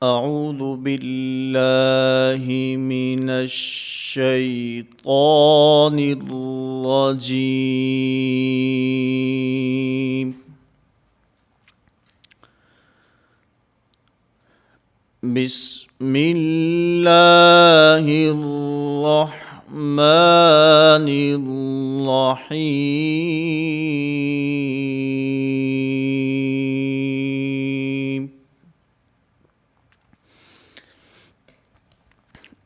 اعوذ باللہ من الشیطان الرجیم بسم اللہ الرحمن الرحیم۔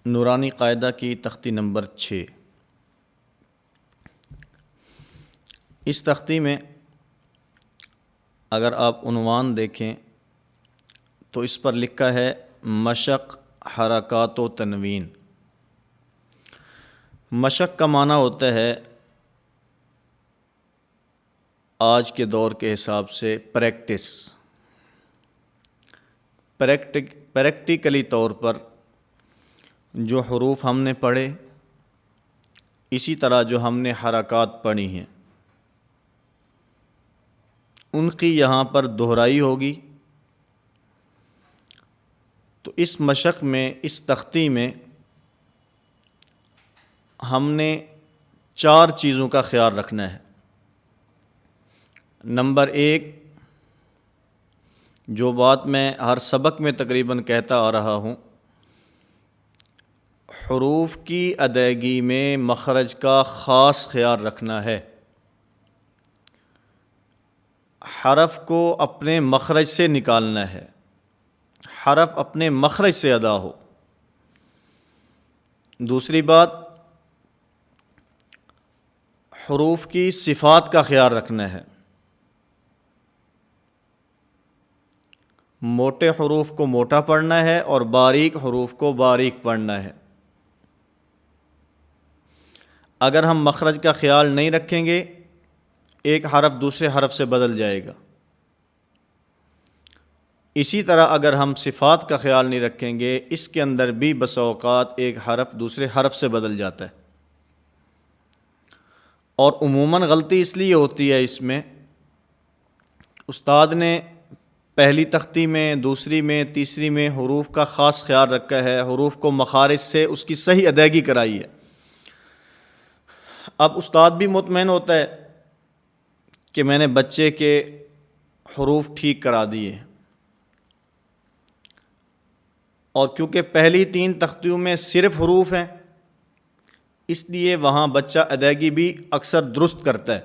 نورانی قاعدہ کی تختی نمبر 6۔ اس تختی میں اگر آپ عنوان دیکھیں تو اس پر لکھا ہے مشق، حرکات و تنوین۔ مشق کا معنی ہوتا ہے آج کے دور کے حساب سے پریکٹیکلی طور پر جو حروف ہم نے پڑھے، اسی طرح جو ہم نے حرکات پڑھی ہیں ان کی یہاں پر دہرائی ہوگی۔ تو اس مشق میں، اس تختی میں ہم نے 4 چیزوں کا خیال رکھنا ہے۔ نمبر 1، جو بات میں ہر سبق میں تقریباً کہتا آ رہا ہوں، حروف کی ادائیگی میں مخرج کا خاص خیال رکھنا ہے۔ حرف کو اپنے مخرج سے نکالنا ہے، حرف اپنے مخرج سے ادا ہو۔ دوسری بات، حروف کی صفات کا خیال رکھنا ہے۔ موٹے حروف کو موٹا پڑھنا ہے اور باریک حروف کو باریک پڑھنا ہے۔ اگر ہم مخرج کا خیال نہیں رکھیں گے، ایک حرف دوسرے حرف سے بدل جائے گا۔ اسی طرح اگر ہم صفات کا خیال نہیں رکھیں گے، اس کے اندر بھی بسا اوقات ایک حرف دوسرے حرف سے بدل جاتا ہے۔ اور عموماً غلطی اس لیے ہوتی ہے اس میں، استاد نے پہلی تختی میں، دوسری میں، تیسری میں حروف کا خاص خیال رکھا ہے، حروف کو مخارج سے اس کی صحیح ادائیگی کرائی ہے۔ اب استاد بھی مطمئن ہوتا ہے کہ میں نے بچے کے حروف ٹھیک کرا دیے، اور کیونکہ پہلی 3 تختیوں میں صرف حروف ہیں، اس لیے وہاں بچہ ادائیگی بھی اکثر درست کرتا ہے۔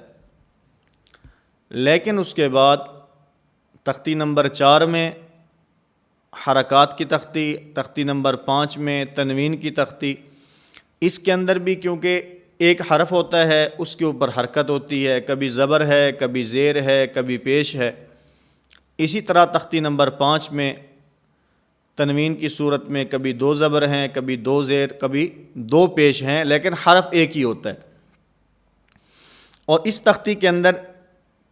لیکن اس کے بعد تختی نمبر 4 میں حرکات کی تختی، تختی نمبر 5 میں تنوین کی تختی، اس کے اندر بھی کیونکہ ایک حرف ہوتا ہے، اس کے اوپر حرکت ہوتی ہے، کبھی زبر ہے، کبھی زیر ہے، کبھی پیش ہے۔ اسی طرح تختی نمبر 5 میں تنوین کی صورت میں کبھی 2 زبر ہیں، کبھی 2 زیر، کبھی 2 پیش ہیں، لیکن حرف ایک ہی ہوتا ہے۔ اور اس تختی کے اندر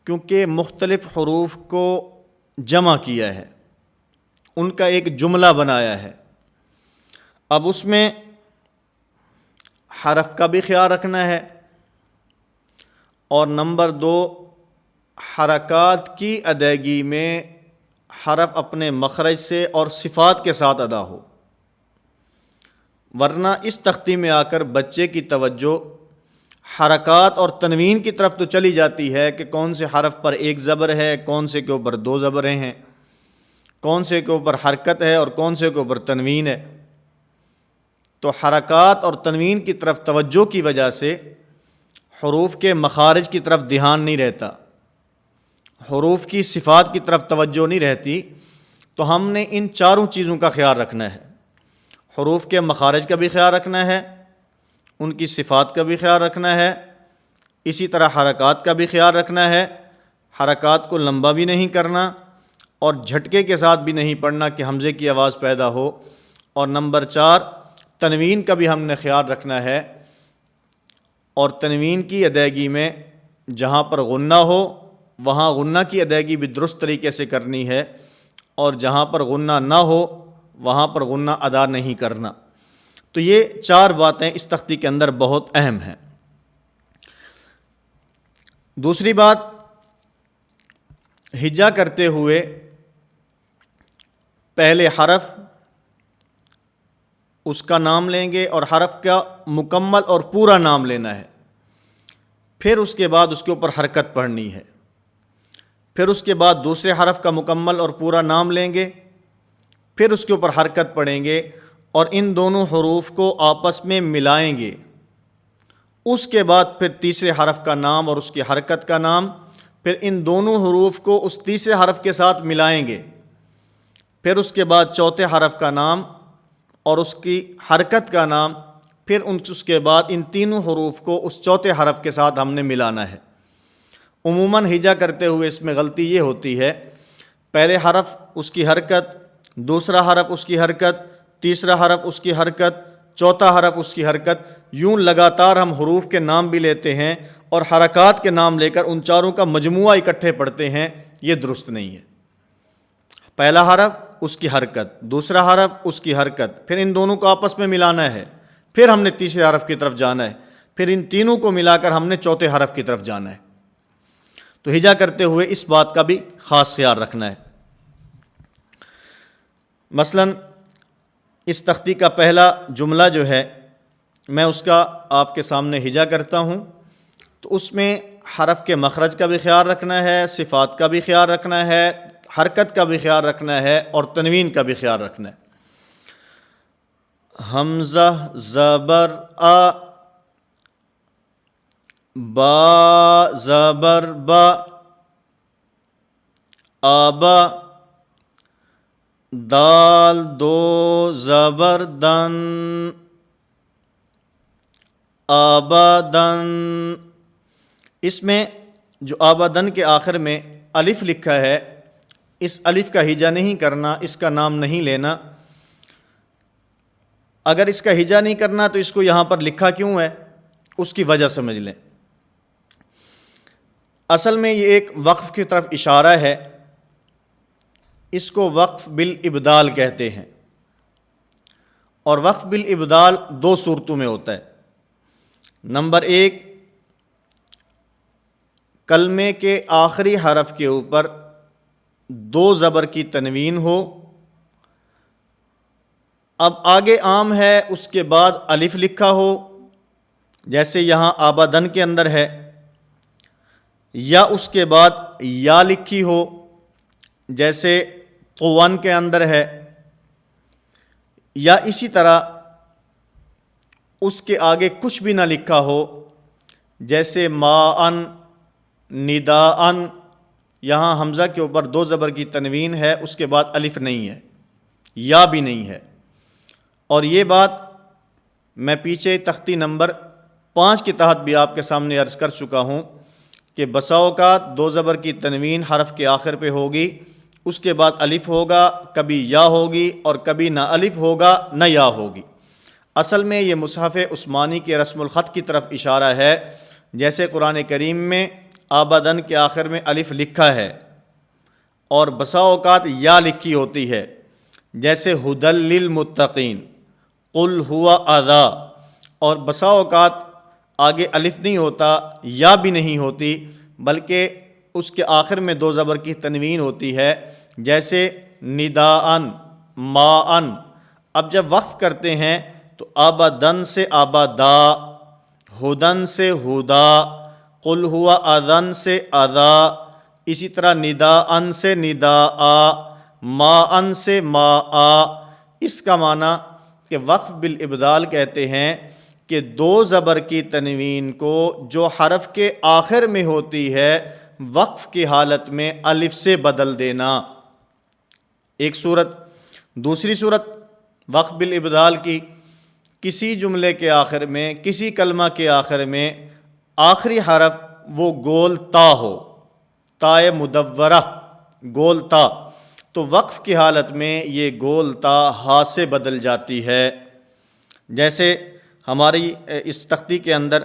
کیونکہ مختلف حروف کو جمع کیا ہے، ان کا ایک جملہ بنایا ہے، اب اس میں حرف کا بھی خیال رکھنا ہے، اور نمبر 2، حرکات کی ادائیگی میں حرف اپنے مخرج سے اور صفات کے ساتھ ادا ہو، ورنہ اس تختی میں آ کر بچے کی توجہ حرکات اور تنوین کی طرف تو چلی جاتی ہے کہ کون سے حرف پر 1 زبر ہے، کون سے کے اوپر 2 زبریں ہیں، کون سے کے اوپر حرکت ہے اور کون سے کے اوپر تنوین ہے۔ تو حرکات اور تنوین کی طرف توجہ کی وجہ سے حروف کے مخارج کی طرف دھیان نہیں رہتا، حروف کی صفات کی طرف توجہ نہیں رہتی۔ تو ہم نے ان 4 چیزوں کا خیال رکھنا ہے، حروف کے مخارج کا بھی خیال رکھنا ہے، ان کی صفات کا بھی خیال رکھنا ہے، اسی طرح حرکات کا بھی خیال رکھنا ہے۔ حرکات کو لمبا بھی نہیں کرنا اور جھٹکے کے ساتھ بھی نہیں پڑھنا کہ حمزے کی آواز پیدا ہو۔ اور نمبر 4، تنوین کا بھی ہم نے خیال رکھنا ہے، اور تنوین کی ادائیگی میں جہاں پر غنہ ہو وہاں غنہ کی ادائیگی بھی درست طریقے سے کرنی ہے، اور جہاں پر غنہ نہ ہو وہاں پر غنہ ادا نہیں کرنا۔ تو یہ 4 باتیں اس تختی کے اندر بہت اہم ہیں۔ دوسری بات، ہجا کرتے ہوئے پہلے حرف اس کا نام لیں گے اور حرف کا مکمل اور پورا نام لینا ہے. پھر اس کے بعد اس کے اوپر حرکت پڑھنی ہے. پھر اس کے بعد دوسرے حرف کا مکمل اور پورا نام لیں گے, پھر اس کے اوپر حرکت پڑھیں گے اور ان دونوں حروف کو آپس میں ملائیں گے. اس کے بعد پھر تیسرے حرف کا نام اور اس کی حرکت کا نام, پھر ان دونوں حروف کو اس تیسرے حرف کے ساتھ ملائیں گے. پھر اس کے بعد چوتھے حرف کا نام اور اس کی حرکت کا نام, پھر اس کے بعد ان تینوں حروف کو اس چوتھے حرف کے ساتھ ہم نے ملانا ہے. عموماً ہجا کرتے ہوئے اس میں غلطی یہ ہوتی ہے, پہلے حرف اس کی حرکت, دوسرا حرف اس کی حرکت, تیسرا حرف اس کی حرکت, چوتھا حرف اس کی حرکت, یوں لگاتار ہم حروف کے نام بھی لیتے ہیں اور حرکات کے نام لے کر ان چاروں کا مجموعہ اکٹھے پڑھتے ہیں. یہ درست نہیں ہے. پہلا حرف اس کی حرکت, دوسرا حرف اس کی حرکت, پھر ان دونوں کو آپس میں ملانا ہے, پھر ہم نے تیسرے حرف کی طرف جانا ہے, پھر ان تینوں کو ملا کر ہم نے چوتھے حرف کی طرف جانا ہے. تو ہجا کرتے ہوئے اس بات کا بھی خاص خیال رکھنا ہے. مثلاً اس تختی کا پہلا جملہ جو ہے میں اس کا آپ کے سامنے ہجا کرتا ہوں, تو اس میں حرف کے مخرج کا بھی خیال رکھنا ہے, صفات کا بھی خیال رکھنا ہے, حرکت کا بھی خیال رکھنا ہے اور تنوین کا بھی خیال رکھنا ہے. حمزہ زبر آ, با زبر با, آبا, دال دو زبر دن, آبادن. اس میں جو آبادن کے آخر میں الف لکھا ہے, اس الف کا ہجا نہیں کرنا, اس کا نام نہیں لینا. اگر اس کا ہجا نہیں کرنا تو اس کو یہاں پر لکھا کیوں ہے, اس کی وجہ سمجھ لیں. اصل میں یہ ایک وقف کی طرف اشارہ ہے, اس کو وقف بالابدال کہتے ہیں. اور وقف بالابدال دو صورتوں میں ہوتا ہے. نمبر ایک, کلمے کے آخری حرف کے اوپر دو زبر کی تنوین ہو, اب آگے عام ہے اس کے بعد الف لکھا ہو, جیسے یہاں آبادن کے اندر ہے, یا اس کے بعد یا لکھی ہو جیسے قوان کے اندر ہے, یا اسی طرح اس کے آگے کچھ بھی نہ لکھا ہو جیسے ماءن, نداءن. یہاں حمزہ کے اوپر دو زبر کی تنوین ہے, اس کے بعد الف نہیں ہے, یا بھی نہیں ہے. اور یہ بات میں پیچھے تختی نمبر 5 کے تحت بھی آپ کے سامنے عرض کر چکا ہوں کہ بسا اوقات دو زبر کی تنوین حرف کے آخر پہ ہوگی, اس کے بعد الف ہوگا, کبھی یا ہوگی اور کبھی نہ الف ہوگا نہ یا ہوگی. اصل میں یہ مصحف عثمانی کے رسم الخط کی طرف اشارہ ہے. جیسے قرآن کریم میں آبادن کے آخر میں الف لکھا ہے اور بسا اوقات یا لکھی ہوتی ہے, جیسے ھدی للمتقین, قل ہوا اذا, اور بسا اوقات آگے الف نہیں ہوتا, یا بھی نہیں ہوتی, بلکہ اس کے آخر میں دو زبر کی تنوین ہوتی ہے, جیسے نداءن, ماءن. اب جب وقف کرتے ہیں تو آبادن سے آبادا, ہدن سے ہدا, قل ہوا اذن سے اذا, اسی طرح نداءن سے نداء, ماءن سے ماء. اس کا معنی کہ وقف بالابدال کہتے ہیں کہ دو زبر کی تنوین کو جو حرف کے آخر میں ہوتی ہے وقف کی حالت میں الف سے بدل دینا. ایک صورت. دوسری صورت وقف بالابدال کی, کسی جملے کے آخر میں, کسی کلمہ کے آخر میں آخری حرف وہ گول تا ہو, تائے مدورہ, گول تا, تو وقف کی حالت میں یہ گول تا ہا سے بدل جاتی ہے. جیسے ہماری اس تختی کے اندر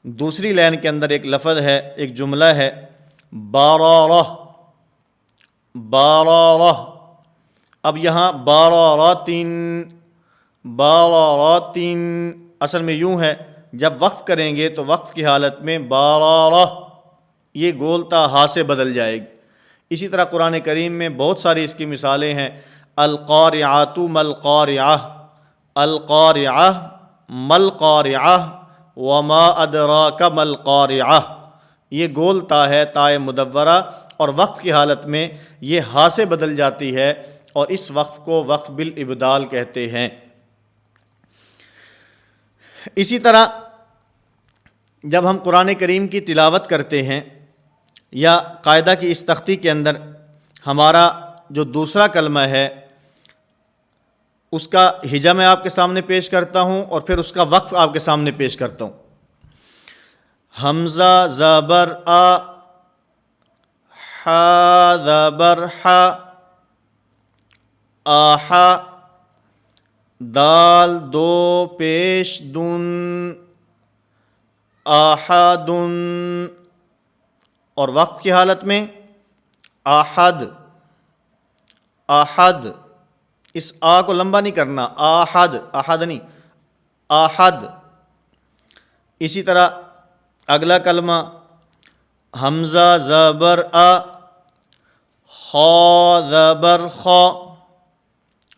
دوسری لائن کے اندر ایک لفظ ہے, ایک جملہ ہے, بارارہ, بارارہ. اب یہاں باراراتن, باراراتن, اصل میں یوں ہے, جب وقف کریں گے تو وقف کی حالت میں بارارہ یہ گولتا ہا سے بدل جائے گی. اسی طرح قرآن کریم میں بہت ساری اس کی مثالیں ہیں. القارعات ملقارعہ, القارعہ مل قارعہ وما ادراک مل قارعہ، یہ گول تا ہے، تائے مدورہ، اور وقف کی حالت میں یہ ہا سے بدل جاتی ہے، اور اس وقف کو وقف بالابدال کہتے ہیں۔ اسی طرح جب ہم قرآن کریم کی تلاوت کرتے ہیں یا قاعدہ کی اس تختی کے اندر ہمارا جو دوسرا کلمہ ہے اس کا ہجا میں آپ کے سامنے پیش کرتا ہوں اور پھر اس کا وقف آپ کے سامنے پیش کرتا ہوں۔ حمزہ زبر آ، حا زبر حا، آحا، دال دو پیش دن، آحدن، اور وقف کی حالت میں آحد، آحد، اس آ کو لمبا نہیں کرنا، آحد، آحد نہیں، آحد۔ اسی طرح اگلا کلمہ حمزہ زبر آ، خا زبر خا،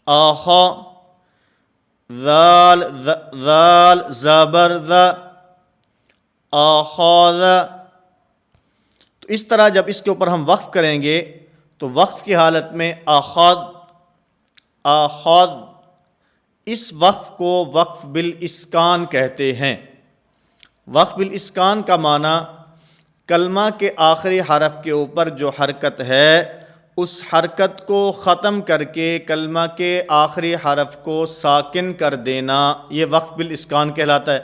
آخا، ذال ذال زبر ذ، آخاذ۔ تو اس طرح جب اس کے اوپر ہم وقف کریں گے تو وقف کی حالت میں آخاذ، آخاذ، اس وقف کو وقف بالاسکان کہتے ہیں۔ وقف بالاسکان کا معنی کلمہ کے آخری حرف کے اوپر جو حرکت ہے اس حرکت کو ختم کر کے کلمہ کے آخری حرف کو ساکن کر دینا، یہ وقف بالاسکان کہلاتا ہے۔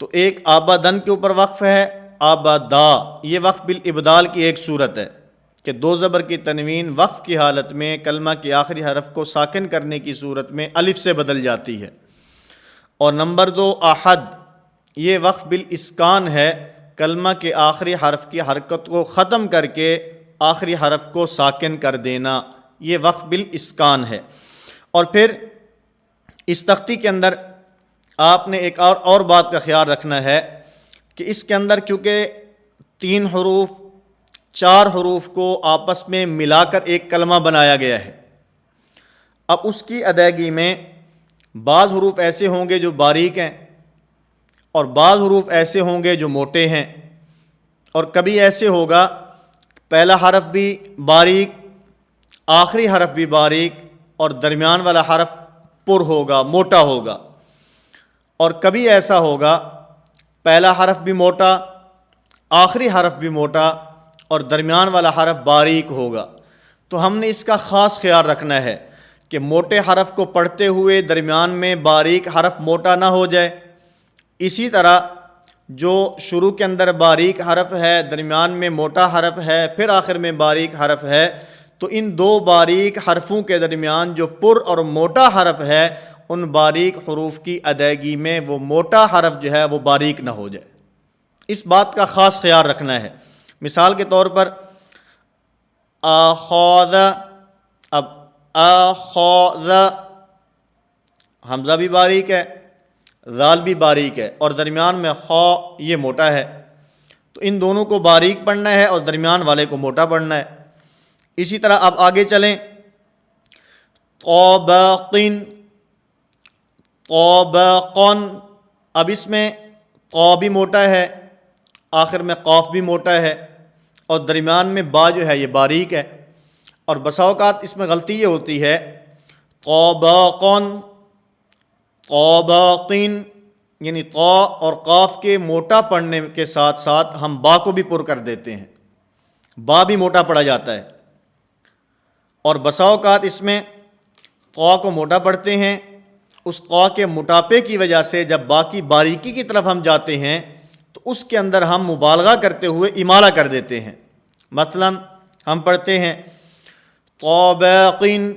تو ایک آبادن کے اوپر وقف ہے، آبادا، یہ وقف بالابدال کی ایک صورت ہے کہ دو زبر کی تنوین وقف کی حالت میں کلمہ کے آخری حرف کو ساکن کرنے کی صورت میں الف سے بدل جاتی ہے۔ اور نمبر دو احد، یہ وقف بالاسکان ہے، کلمہ کے آخری حرف کی حرکت کو ختم کر کے آخری حرف کو ساکن کر دینا، یہ وقف بالاسکان ہے۔ اور پھر اس تختی کے اندر آپ نے ایک اور بات کا خیال رکھنا ہے کہ اس کے اندر کیونکہ 3 حروف 4 حروف کو آپس میں ملا کر ایک کلمہ بنایا گیا ہے، اب اس کی ادائیگی میں بعض حروف ایسے ہوں گے جو باریک ہیں اور بعض حروف ایسے ہوں گے جو موٹے ہیں، اور کبھی ایسے ہوگا پہلا حرف بھی باریک، آخری حرف بھی باریک، اور درمیان والا حرف پر ہوگا، موٹا ہوگا، اور کبھی ایسا ہوگا پہلا حرف بھی موٹا، آخری حرف بھی موٹا، اور درمیان والا حرف باریک ہوگا۔ تو ہم نے اس کا خاص خیال رکھنا ہے کہ موٹے حرف کو پڑھتے ہوئے درمیان میں باریک حرف موٹا نہ ہو جائے، اسی طرح جو شروع کے اندر باریک حرف ہے، درمیان میں موٹا حرف ہے، پھر آخر میں باریک حرف ہے، تو ان دو باریک حرفوں کے درمیان جو پر اور موٹا حرف ہے ان باریک حروف کی ادائیگی میں وہ موٹا حرف جو ہے وہ باریک نہ ہو جائے، اس بات کا خاص خیال رکھنا ہے۔ مثال کے طور پر آخاذ، اب آخاذ، حمزہ بھی باریک ہے، ذال بھی باریک ہے، اور درمیان میں خا یہ موٹا ہے، تو ان دونوں کو باریک پڑھنا ہے اور درمیان والے کو موٹا پڑھنا ہے۔ اسی طرح اب آگے چلیں، طابقن، طابقن، اب اس میں قا بھی موٹا ہے، آخر میں قاف بھی موٹا ہے، اور درمیان میں با جو ہے یہ باریک ہے، اور بسا اوقات اس میں غلطی یہ ہوتی ہے طابقن، طابقین، یعنی طا اور قاف کے موٹا پڑھنے کے ساتھ ساتھ ہم با کو بھی پر کر دیتے ہیں، با بھی موٹا پڑھا جاتا ہے، اور بسا اوقات اس میں طا کو موٹا پڑھتے ہیں، اس طا کے موٹاپے کی وجہ سے جب با کی باریکی کی طرف ہم جاتے ہیں تو اس کے اندر ہم مبالغہ کرتے ہوئے امالہ کر دیتے ہیں۔ مثلا ہم پڑھتے ہیں طابقین،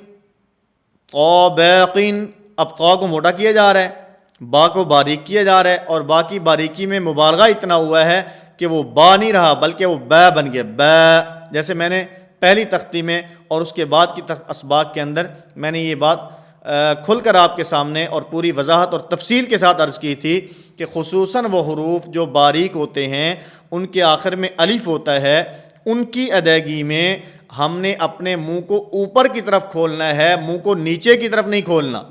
طابقین، اب طا کو موٹا کیا جا رہا ہے، با کو باریک کیا جا رہا ہے، اور با کی باریکی میں مبالغہ اتنا ہوا ہے کہ وہ با نہیں رہا بلکہ وہ با بن گیا، با، جیسے میں نے پہلی تختی میں اور اس کے بعد کی اسباق کے اندر میں نے یہ بات کھل کر آپ کے سامنے اور پوری وضاحت اور تفصیل کے ساتھ عرض کی تھی کہ خصوصاً وہ حروف جو باریک ہوتے ہیں ان کے آخر میں الف ہوتا ہے، ان کی ادائیگی میں ہم نے اپنے منہ کو اوپر کی طرف کھولنا ہے، منہ کو نیچے کی طرف نہیں کھولنا۔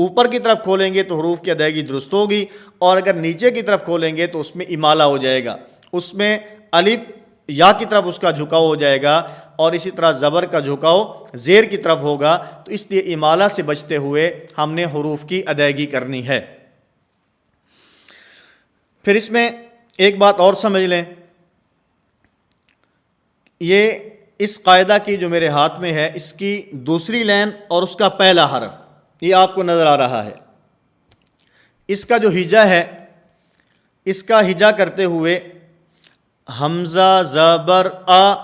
اوپر کی طرف کھولیں گے تو حروف کی ادائیگی درست ہوگی، اور اگر نیچے کی طرف کھولیں گے تو اس میں امالہ ہو جائے گا، اس میں الف یا کی طرف اس کا جھکاؤ ہو جائے گا، اور اسی طرح زبر کا جھکاؤ زیر کی طرف ہوگا، تو اس لیے امالہ سے بچتے ہوئے ہم نے حروف کی ادائیگی کرنی ہے۔ پھر اس میں ایک بات اور سمجھ لیں، یہ اس قاعدہ کی جو میرے ہاتھ میں ہے، اس کی دوسری لائن اور اس کا پہلا حرف یہ آپ کو نظر آ رہا ہے، اس کا جو ہجا ہے، اس کا ہجا کرتے ہوئے حمزہ زبر آ،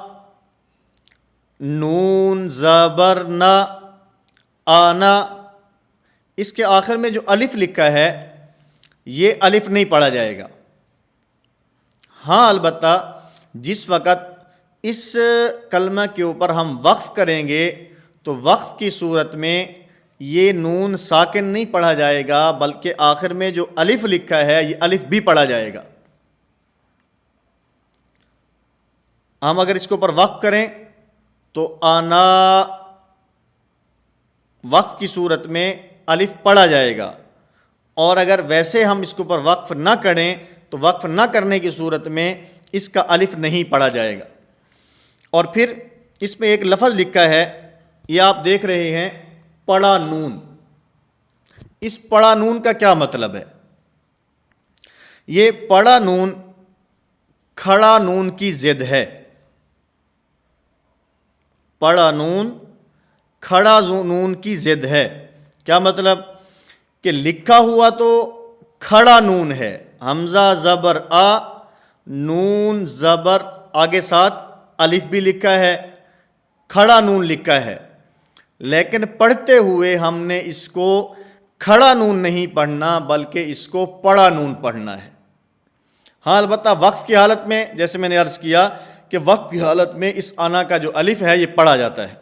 نون زبر نا، آنا، اس کے آخر میں جو الف لکھا ہے یہ الف نہیں پڑھا جائے گا۔ ہاں البتہ جس وقت اس کلمہ کے اوپر ہم وقف کریں گے تو وقف کی صورت میں یہ نون ساکن نہیں پڑھا جائے گا، بلکہ آخر میں جو الف لکھا ہے یہ الف بھی پڑھا جائے گا۔ ہم اگر اس کے اوپر وقف کریں تو آنا، وقف کی صورت میں الف پڑھا جائے گا، اور اگر ویسے ہم اس کے اوپر وقف نہ کریں تو وقف نہ کرنے کی صورت میں اس کا الف نہیں پڑھا جائے گا۔ اور پھر اس میں ایک لفظ لکھا ہے، یہ آپ دیکھ رہے ہیں پڑا نون۔ اس پڑا نون کا کیا مطلب ہے؟ یہ پڑا نون کھڑا نون کی ضد ہے۔ پڑا نون کھڑا نون کی ضد ہے۔ کیا مطلب؟ کہ لکھا ہوا تو کھڑا نون ہے، حمزہ زبر آ، نون زبر آگے ساتھ الف بھی لکھا ہے، کھڑا نون لکھا ہے، لیکن پڑھتے ہوئے ہم نے اس کو کھڑا نون نہیں پڑھنا بلکہ اس کو پڑا نون پڑھنا ہے۔ ہاں البتہ وقف کی حالت میں جیسے میں نے عرض کیا کہ وقف کی حالت میں اس آنا کا جو الف ہے یہ پڑھا جاتا ہے۔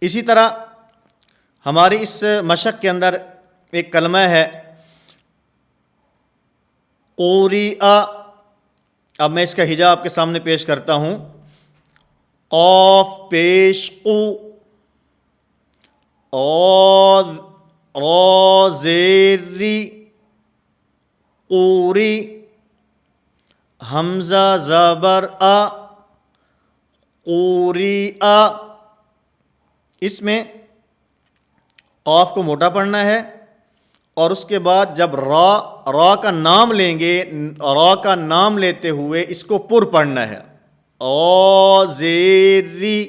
اسی طرح ہماری اس مشق کے اندر ایک کلمہ ہے قوریٰ۔ اب میں اس کا ہجا آپ کے سامنے پیش کرتا ہوں، قاف پیش قو، را زیر ری، قوری، حمزہ زبر آ، قوریٰ۔ اس میں قاف کو موٹا پڑھنا ہے، اور اس کے بعد جب را کا نام لیں گے، را کا نام لیتے ہوئے اس کو پر پڑھنا ہے، زیری۔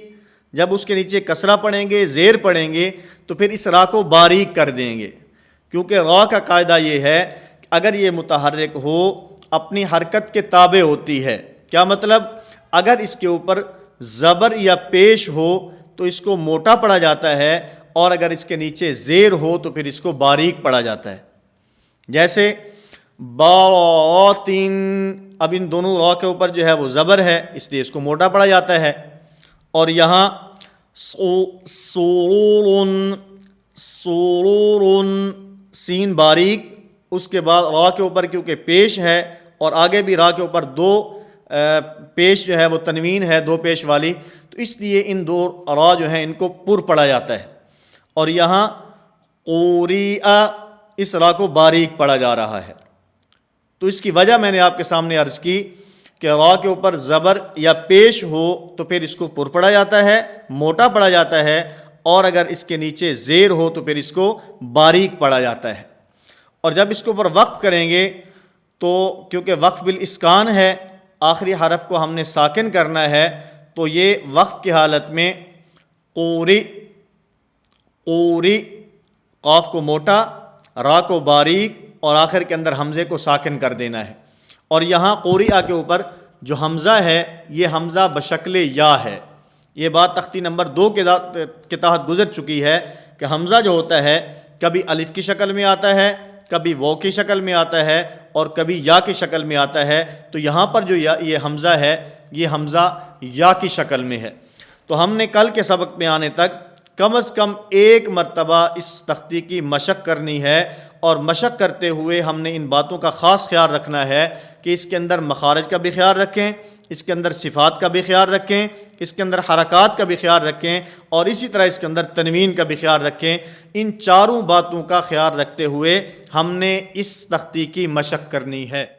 جب اس کے نیچے کسرہ پڑھیں گے، زیر پڑھیں گے، تو پھر اس را کو باریک کر دیں گے، کیونکہ را کا قاعدہ یہ ہے کہ اگر یہ متحرک ہو اپنی حرکت کے تابع ہوتی ہے۔ کیا مطلب؟ اگر اس کے اوپر زبر یا پیش ہو تو اس کو موٹا پڑھا جاتا ہے، اور اگر اس کے نیچے زیر ہو تو پھر اس کو باریک پڑھا جاتا ہے۔ جیسے باطن، اب ان دونوں را کے اوپر جو ہے وہ زبر ہے، اس لیے اس کو موٹا پڑھا جاتا ہے۔ اور یہاں سرور، سرور، سین باریک، اس کے بعد را کے اوپر کیونکہ پیش ہے، اور آگے بھی را کے اوپر دو پیش جو ہے وہ تنوین ہے، دو پیش والی، تو اس لیے ان دو را جو ہیں ان کو پر پڑھا جاتا ہے۔ اور یہاں قوریٰ، اس را کو باریک پڑھا جا رہا ہے۔ تو اس کی وجہ میں نے آپ کے سامنے عرض کی کہ را کے اوپر زبر یا پیش ہو تو پھر اس کو پر پڑھا جاتا ہے، موٹا پڑھا جاتا ہے، اور اگر اس کے نیچے زیر ہو تو پھر اس کو باریک پڑھا جاتا ہے۔ اور جب اس کے اوپر وقف کریں گے تو کیونکہ وقف بالاسکان ہے، آخری حرف کو ہم نے ساکن کرنا ہے، تو یہ وقف کی حالت میں قوری، قوری، قاف کو موٹا، را کو باریک، اور آخر کے اندر حمزے کو ساکن کر دینا ہے۔ اور یہاں قوریٰ کے اوپر جو حمزہ ہے یہ حمزہ بشکل یا ہے۔ یہ بات تختی نمبر 2 کے تحت گزر چکی ہے کہ حمزہ جو ہوتا ہے کبھی الف کی شکل میں آتا ہے، کبھی واو کی شکل میں آتا ہے، اور کبھی یا کی شکل میں آتا ہے۔ تو یہاں پر جو یہ حمزہ ہے یہ حمزہ یا کی شکل میں ہے۔ تو ہم نے کل کے سبق میں آنے تک کم از کم ایک مرتبہ اس تختی کی مشق کرنی ہے، اور مشق کرتے ہوئے ہم نے ان باتوں کا خاص خیال رکھنا ہے کہ اس کے اندر مخارج کا بھی خیال رکھیں، اس کے اندر صفات کا بھی خیال رکھیں، اس کے اندر حرکات کا بھی خیال رکھیں اور اسی طرح اس کے اندر تنوین کا بھی خیال رکھیں۔ ان چاروں باتوں کا خیال رکھتے ہوئے ہم نے اس تختی کی مشق کرنی ہے۔